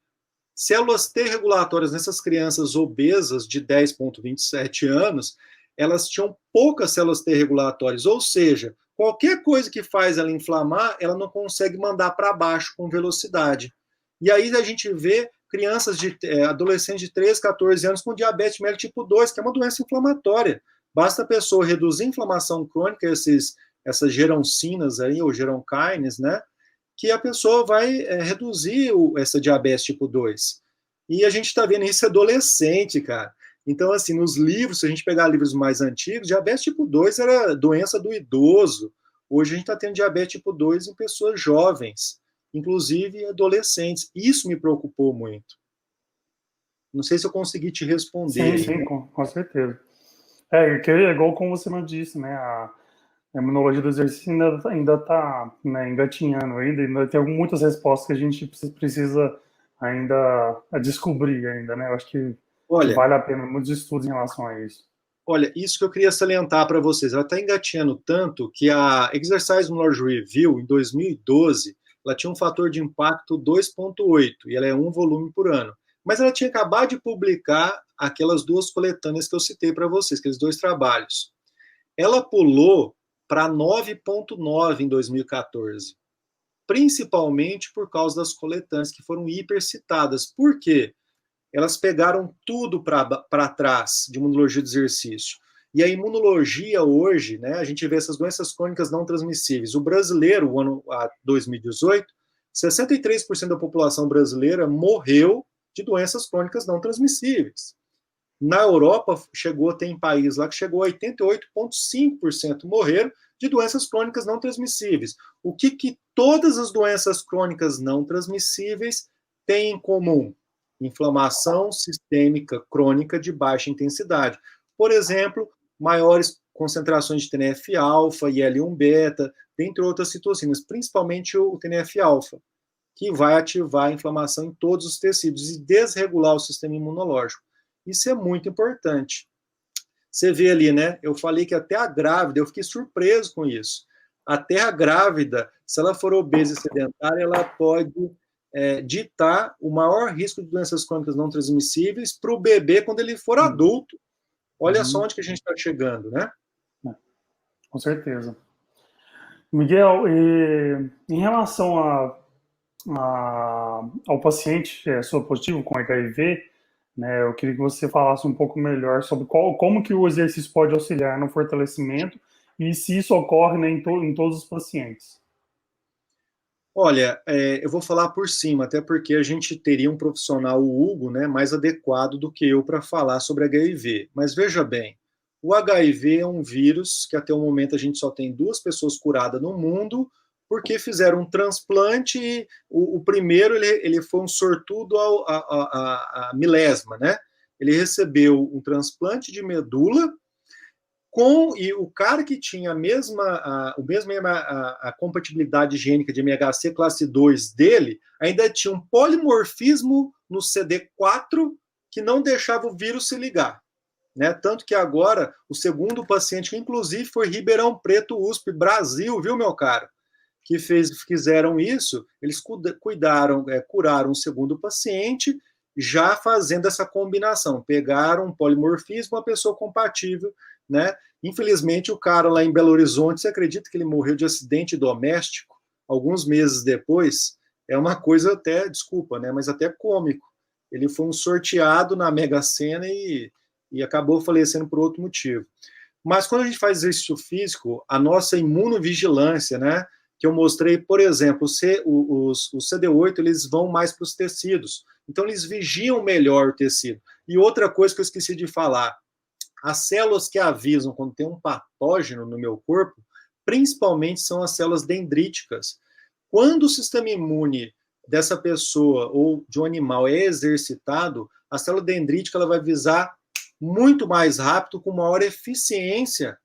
Células T regulatórias nessas crianças obesas de 10,27 anos, elas tinham poucas células T regulatórias, ou seja, qualquer coisa que faz ela inflamar, ela não consegue mandar para baixo com velocidade. E aí a gente vê crianças adolescentes de 13, 14 anos com diabetes mellitus tipo 2, que é uma doença inflamatória. Basta a pessoa reduzir a inflamação crônica, essas geroncinas aí, ou geronkines, né? Que a pessoa vai reduzir essa diabetes tipo 2. E a gente está vendo isso adolescente, cara. Então, assim, nos livros, se a gente pegar livros mais antigos, diabetes tipo 2 era doença do idoso. Hoje a gente está tendo diabetes tipo 2 em pessoas jovens, inclusive adolescentes. Isso me preocupou muito. Não sei se eu consegui te responder. Sim, com certeza. Que é igual como você não disse, né? A imunologia do exercício ainda está, né, engatinhando ainda tem muitas respostas que a gente precisa ainda descobrir ainda, né? Eu acho que vale a pena muitos estudos em relação a isso. Olha, isso que eu queria salientar para vocês. Ela está engatinhando tanto que a Exercise Immunology Review, em 2012, ela tinha um fator de impacto 2,8, e ela é um volume por ano. mas ela tinha acabado de publicar aquelas duas coletâneas que eu citei para vocês, aqueles dois trabalhos. Ela pulou para 9,9 em 2014, principalmente por causa das coletâneas que foram hipercitadas. Por quê? Elas pegaram tudo para trás de imunologia do exercício. E a imunologia hoje, né, a gente vê essas doenças crônicas não transmissíveis. O brasileiro, o ano 2018, 63% da população brasileira morreu de doenças crônicas não transmissíveis. Na Europa, tem país lá que chegou a 88,5% morreram de doenças crônicas não transmissíveis. O que todas as doenças crônicas não transmissíveis têm em comum? Inflamação sistêmica crônica de baixa intensidade. Por exemplo, maiores concentrações de TNF-alfa, IL-1-beta, dentre outras citocinas, principalmente o TNF-alfa, que vai ativar a inflamação em todos os tecidos e desregular o sistema imunológico. Isso é muito importante. Você vê ali, né? Eu falei que até a grávida, eu fiquei surpreso com isso. Até a grávida, se ela for obesa e sedentária, ela pode ditar o maior risco de doenças crônicas não transmissíveis para o bebê quando ele for adulto. Olha só onde que a gente está chegando, né? Com certeza. Miguel, em relação ao paciente positivo com HIV, né, eu queria que você falasse um pouco melhor sobre como que o exercício pode auxiliar no fortalecimento e se isso ocorre, né, em todos os pacientes. Olha, eu vou falar por cima, até porque a gente teria um profissional, o Hugo, né, mais adequado do que eu para falar sobre HIV. Mas veja bem, o HIV é um vírus que até o momento a gente só tem 2 pessoas curadas no mundo, porque fizeram um transplante e o primeiro ele foi um sortudo a milésima, né? Ele recebeu um transplante de medula e o cara que tinha a compatibilidade gênica de MHC classe 2 dele, ainda tinha um polimorfismo no CD4 que não deixava o vírus se ligar. Né? Tanto que agora, o segundo paciente, que inclusive foi Ribeirão Preto, USP, Brasil, viu, meu caro? Que fizeram isso, eles curaram o segundo paciente, já fazendo essa combinação. Pegaram um polimorfismo, uma pessoa compatível, né? Infelizmente, o cara lá em Belo Horizonte, você acredita que ele morreu de acidente doméstico? Alguns meses depois, é uma coisa até, desculpa, né? Mas até cômico. Ele foi um sorteado na Mega Sena e acabou falecendo por outro motivo. Mas quando a gente faz exercício físico, a nossa imunovigilância, né? Que eu mostrei, por exemplo, os CD8, eles vão mais para os tecidos. Então, eles vigiam melhor o tecido. E outra coisa que eu esqueci de falar, as células que avisam quando tem um patógeno no meu corpo, principalmente são as células dendríticas. Quando o sistema imune dessa pessoa ou de um animal é exercitado, a célula dendrítica ela vai avisar muito mais rápido, com maior eficiência,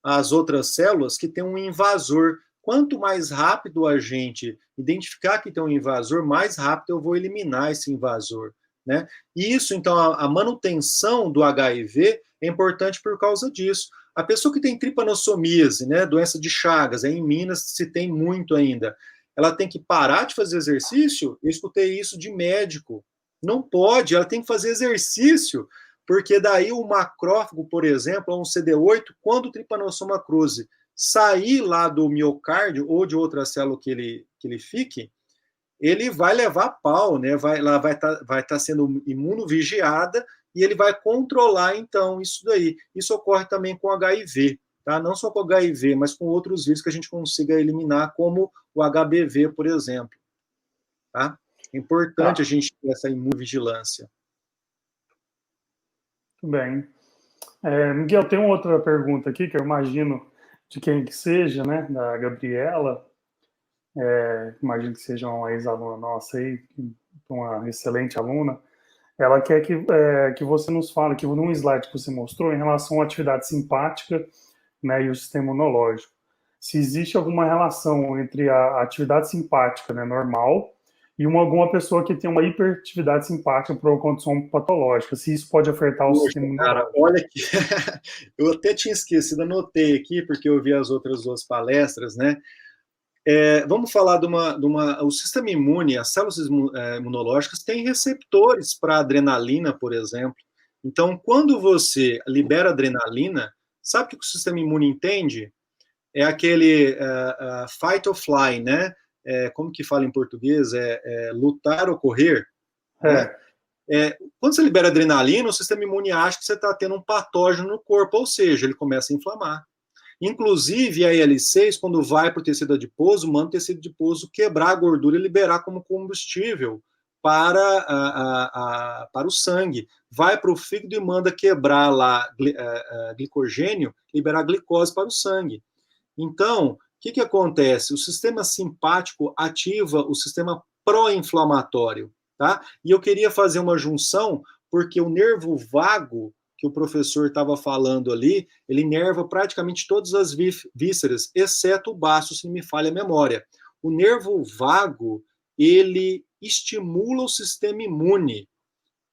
as outras células que têm um invasor. Quanto mais rápido a gente identificar que tem um invasor, mais rápido eu vou eliminar esse invasor. Né? E isso, então, a manutenção do HIV é importante por causa disso. A pessoa que tem tripanossomíase, né, doença de Chagas, em Minas se tem muito ainda, ela tem que parar de fazer exercício? Eu escutei isso de médico. Não pode, ela tem que fazer exercício, porque daí o macrófago, por exemplo, é um CD8, quando o tripanossoma cruzi sair lá do miocárdio ou de outra célula que ele fique, ele vai levar pau, né? Ela vai tá sendo imunovigiada e ele vai controlar, então, isso daí. Isso ocorre também com HIV, tá? Não só com HIV, mas com outros vírus que a gente consiga eliminar, como o HBV, por exemplo. Tá? É importante a gente ter essa imunovigilância. Muito bem. Miguel, tem uma outra pergunta aqui, que eu imagino de quem que seja, né? Da Gabriela. Imagino que seja uma ex-aluna nossa aí, uma excelente aluna. Ela quer que você nos fale, que num slide que você mostrou, em relação à atividade simpática, né, e o sistema imunológico, se existe alguma relação entre a atividade simpática, né, normal e alguma pessoa que tem uma hiperatividade simpática por uma condição patológica, se isso pode afetar o sistema imunológico. Cara, olha que eu até tinha esquecido, anotei aqui, porque eu vi as outras 2 palestras, né? Vamos falar o sistema imune, as células imunológicas têm receptores para adrenalina, por exemplo. Então, quando você libera adrenalina, sabe o que o sistema imune entende? É aquele fight or fly, né? Como que fala em português? Lutar ou correr, né? Quando você libera adrenalina, o sistema imune acha que você está tendo um patógeno no corpo, ou seja, ele começa a inflamar. Inclusive, a IL-6, quando vai para o tecido adiposo, manda o tecido adiposo quebrar a gordura e liberar como combustível para o sangue. Vai para o fígado e manda quebrar lá glicogênio, liberar glicose para o sangue. Então, o que acontece? O sistema simpático ativa o sistema pró-inflamatório, tá? E eu queria fazer uma junção, porque o nervo vago que o professor estava falando ali, ele inerva praticamente todas as vísceras, exceto o baço, se não me falha a memória. O nervo vago, ele estimula o sistema imune.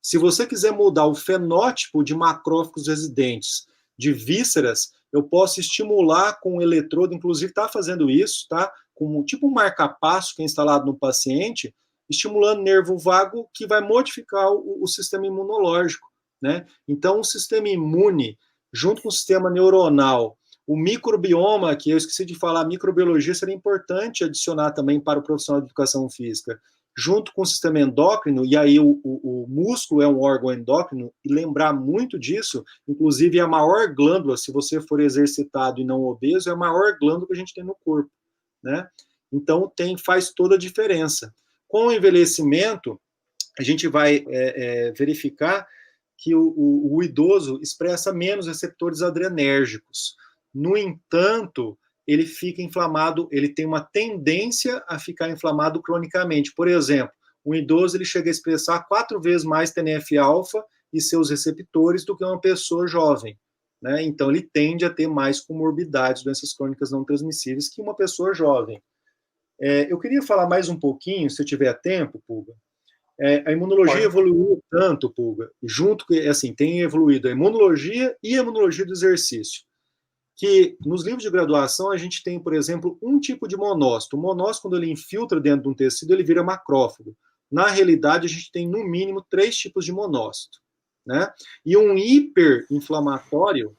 Se você quiser mudar o fenótipo de macrófagos residentes de vísceras, eu posso estimular com um eletrodo, inclusive está fazendo isso, tá? Com tipo um marca-passo que é instalado no paciente, estimulando nervo vago que vai modificar o sistema imunológico, né? Então, o sistema imune, junto com o sistema neuronal, o microbioma, que eu esqueci de falar, a microbiologia seria importante adicionar também para o profissional de educação física, junto com o sistema endócrino, e aí o músculo é um órgão endócrino, e lembrar muito disso, inclusive a maior glândula, se você for exercitado e não obeso, é a maior glândula que a gente tem no corpo, né? Então, faz toda a diferença. Com o envelhecimento, a gente vai verificar que o idoso expressa menos receptores adrenérgicos. No entanto, ele fica inflamado, ele tem uma tendência a ficar inflamado cronicamente. Por exemplo, um idoso ele chega a expressar 4 vezes mais TNF-alfa e seus receptores do que uma pessoa jovem, né? Então, ele tende a ter mais comorbidades, doenças crônicas não transmissíveis, que uma pessoa jovem. Eu queria falar mais um pouquinho, se eu tiver tempo, Pulga. A imunologia evoluiu tanto, Pulga, junto com, assim, tem evoluído a imunologia e a imunologia do exercício, que nos livros de graduação a gente tem, por exemplo, um tipo de monócito. O monócito, quando ele infiltra dentro de um tecido, ele vira macrófago. Na realidade, a gente tem, no mínimo, 3 tipos de monócito, né? E um hiperinflamatório,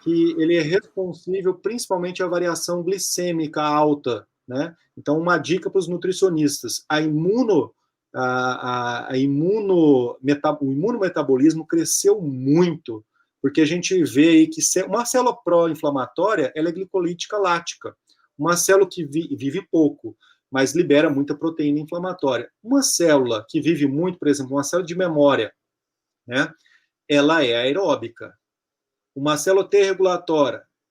que ele é responsível principalmente à variação glicêmica alta, né? Então, uma dica para os nutricionistas, o imunometabolismo cresceu muito, porque a gente vê aí que uma célula pró-inflamatória, ela é glicolítica lática. Uma célula que vive pouco, mas libera muita proteína inflamatória. Uma célula que vive muito, por exemplo, uma célula de memória, né? Ela é aeróbica. Uma célula T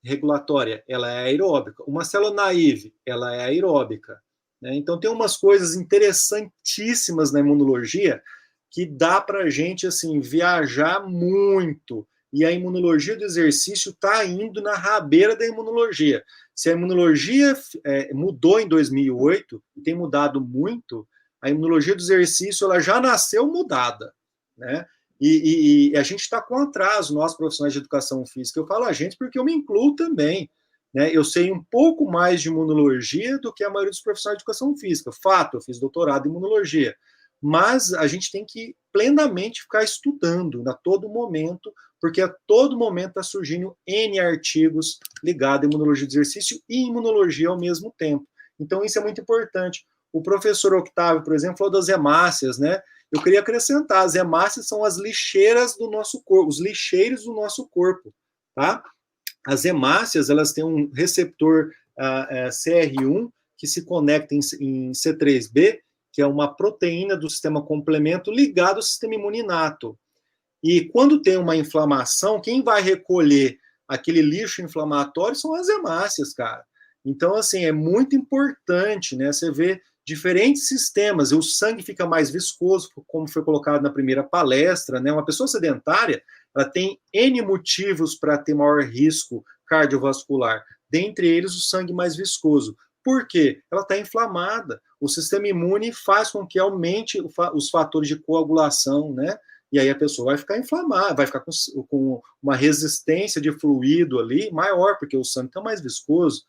regulatória, ela é aeróbica. Uma célula naive, ela é aeróbica. Né? Então, tem umas coisas interessantíssimas na imunologia que dá para a gente assim, viajar muito. E a imunologia do exercício está indo na rabeira da imunologia. Se a imunologia mudou em 2008, e tem mudado muito, a imunologia do exercício ela já nasceu mudada, né? E a gente está com atraso, nós profissionais de educação física. Eu falo a gente porque eu me incluo também. Né? Eu sei um pouco mais de imunologia do que a maioria dos profissionais de educação física. Fato, eu fiz doutorado em imunologia. Mas a gente tem que plenamente ficar estudando a todo momento, porque a todo momento está surgindo N artigos ligados à imunologia do exercício e imunologia ao mesmo tempo. Então, isso é muito importante. O professor Octávio, por exemplo, falou das hemácias, né? Eu queria acrescentar, as hemácias são as lixeiras do nosso corpo, os lixeiros do nosso corpo, tá? As hemácias, elas têm um receptor CR1 que se conecta em C3b, que é uma proteína do sistema complemento ligado ao sistema imune inato. E quando tem uma inflamação, quem vai recolher aquele lixo inflamatório são as hemácias, cara. Então, assim, é muito importante, né? Você vê diferentes sistemas, o sangue fica mais viscoso, como foi colocado na primeira palestra, né? Uma pessoa sedentária, ela tem N motivos para ter maior risco cardiovascular, dentre eles o sangue mais viscoso. Por quê? Ela está inflamada. O sistema imune faz com que aumente os fatores de coagulação, né? E aí a pessoa vai ficar inflamada, vai ficar com uma resistência de fluido ali maior, porque o sangue está mais viscoso,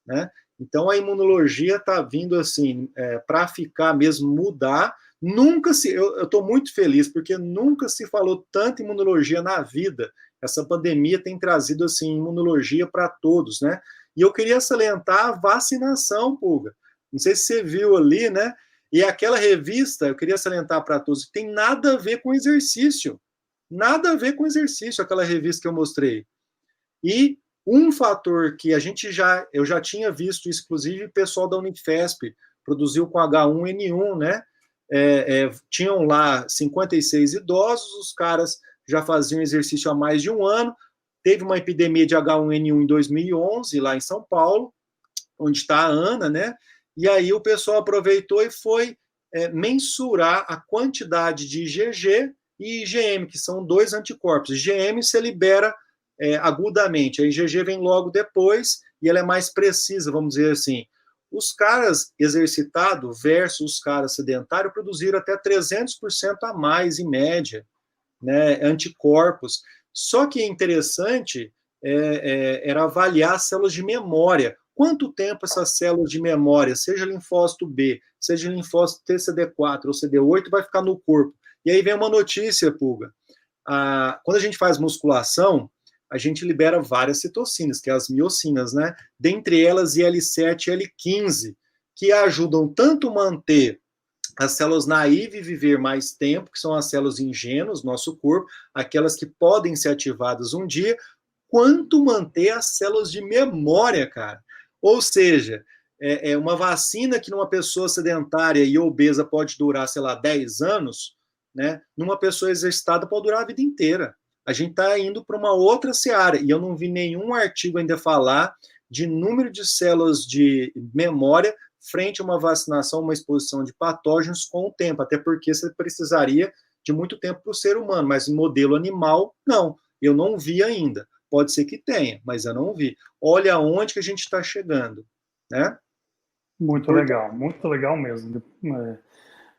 né? Então, a imunologia está vindo assim, para ficar mesmo, mudar. Nunca se. Eu estou muito feliz, porque nunca se falou tanto em imunologia na vida. Essa pandemia tem trazido assim, imunologia para todos, né? E eu queria salientar a vacinação, Pulga. Não sei se você viu ali, né? E aquela revista, eu queria salientar para todos, que tem nada a ver com exercício. Nada a ver com exercício, aquela revista que eu mostrei. E um fator que eu já tinha visto, inclusive o pessoal da Unifesp produziu com H1N1, né? Tinham lá 56 idosos, os caras já faziam exercício há mais de um ano, teve uma epidemia de H1N1 em 2011, lá em São Paulo, onde está a Ana, né? E aí o pessoal aproveitou e foi mensurar a quantidade de IgG e IgM, que são dois anticorpos. IgM se libera agudamente, a IgG vem logo depois e ela é mais precisa, vamos dizer assim. Os caras exercitados versus os caras sedentários produziram até 300% a mais, em média, né, anticorpos. Só que é interessante era avaliar células de memória. Quanto tempo essas células de memória, seja linfócito B, seja linfócito TCD4 ou CD8, vai ficar no corpo? E aí vem uma notícia, Pulga. Quando a gente faz musculação, a gente libera várias citocinas, que é as miocinas, né? Dentre elas, IL-7 e IL-15, que ajudam tanto a manter as células naive viver mais tempo, que são as células ingênuas do nosso corpo, aquelas que podem ser ativadas um dia, quanto manter as células de memória, cara. Ou seja, uma vacina que numa pessoa sedentária e obesa pode durar, sei lá, 10 anos, né? Numa pessoa exercitada pode durar a vida inteira. A gente está indo para uma outra seara, e eu não vi nenhum artigo ainda falar de número de células de memória frente a uma vacinação, uma exposição de patógenos com o tempo, até porque você precisaria de muito tempo para o ser humano, mas em modelo animal, não. Eu não vi ainda. Pode ser que tenha, mas eu não vi. Olha aonde que a gente está chegando, né? Muito legal mesmo.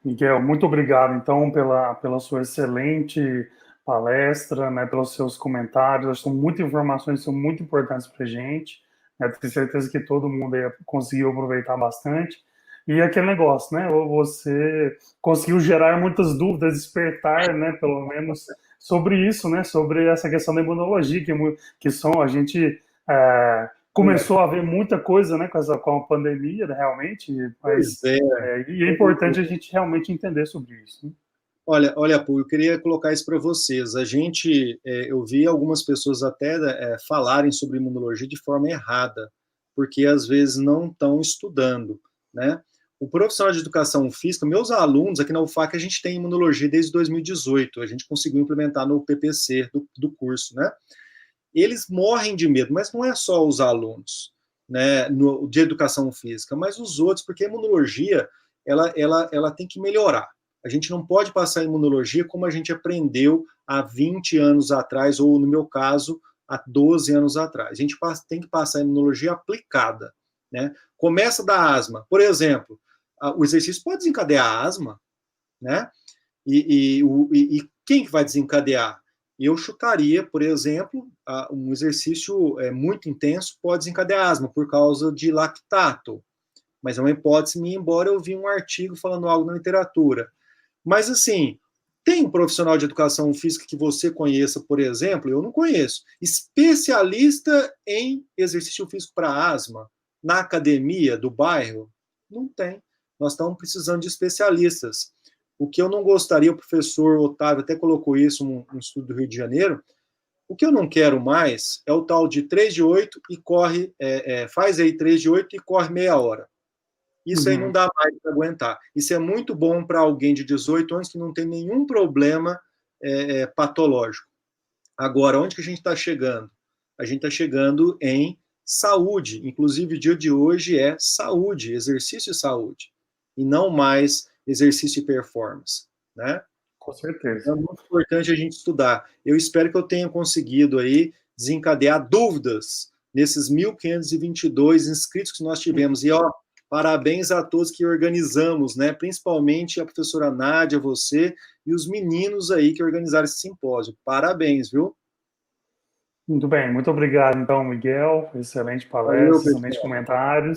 Miguel, muito obrigado, então, pela sua excelente palestra, né, pelos seus comentários. São muitas informações, são muito importantes para a gente. Né, tenho certeza que todo mundo aí conseguiu aproveitar bastante. E aquele negócio, né? Você conseguiu gerar muitas dúvidas, despertar, né, pelo menos, sobre isso, né? Sobre essa questão da imunologia, que são, a gente começou a ver muita coisa, né, com a pandemia, né, realmente, mas e é importante a gente realmente entender sobre isso. Né? Olha, Pô, eu queria colocar isso para vocês. Eu vi algumas pessoas até falarem sobre imunologia de forma errada, porque às vezes não estão estudando, né? O profissional de educação física, meus alunos aqui na UFAC, a gente tem imunologia desde 2018, a gente conseguiu implementar no PPC do curso, né? Eles morrem de medo, mas não é só os alunos, né, de educação física, mas os outros, porque a imunologia, ela tem que melhorar. A gente não pode passar a imunologia como a gente aprendeu há 20 anos atrás, ou no meu caso, há 12 anos atrás. A gente tem que passar a imunologia aplicada, né? Começa da asma. Por exemplo, o exercício pode desencadear a asma, né? E quem que vai desencadear? Eu chutaria, por exemplo, um exercício muito intenso pode desencadear asma por causa de lactato. Mas é uma hipótese minha, embora eu vi um artigo falando algo na literatura. Mas, assim, tem um profissional de educação física que você conheça, por exemplo? Eu não conheço. Especialista em exercício físico para asma, na academia do bairro? Não tem. Nós estamos precisando de especialistas. O que eu não gostaria, o professor Otávio até colocou isso no estudo do Rio de Janeiro, o que eu não quero mais é o tal de 3 de 8 e corre, faz aí 3 de 8 e corre meia hora. Isso aí não dá mais para aguentar. Isso é muito bom para alguém de 18 anos que não tem nenhum problema patológico. Agora, onde que a gente está chegando? A gente está chegando em saúde. Inclusive, o dia de hoje é saúde, exercício e saúde. E não mais exercício e performance, né? Com certeza. Então, é muito importante a gente estudar. Eu espero que eu tenha conseguido aí desencadear dúvidas nesses 1.522 inscritos que nós tivemos. E, ó, parabéns a todos que organizamos, né? Principalmente a professora Nádia, você e os meninos aí que organizaram esse simpósio. Parabéns, viu? Muito bem, muito obrigado, então, Miguel. Excelente Valeu, palestra, excelentes pessoal. comentários.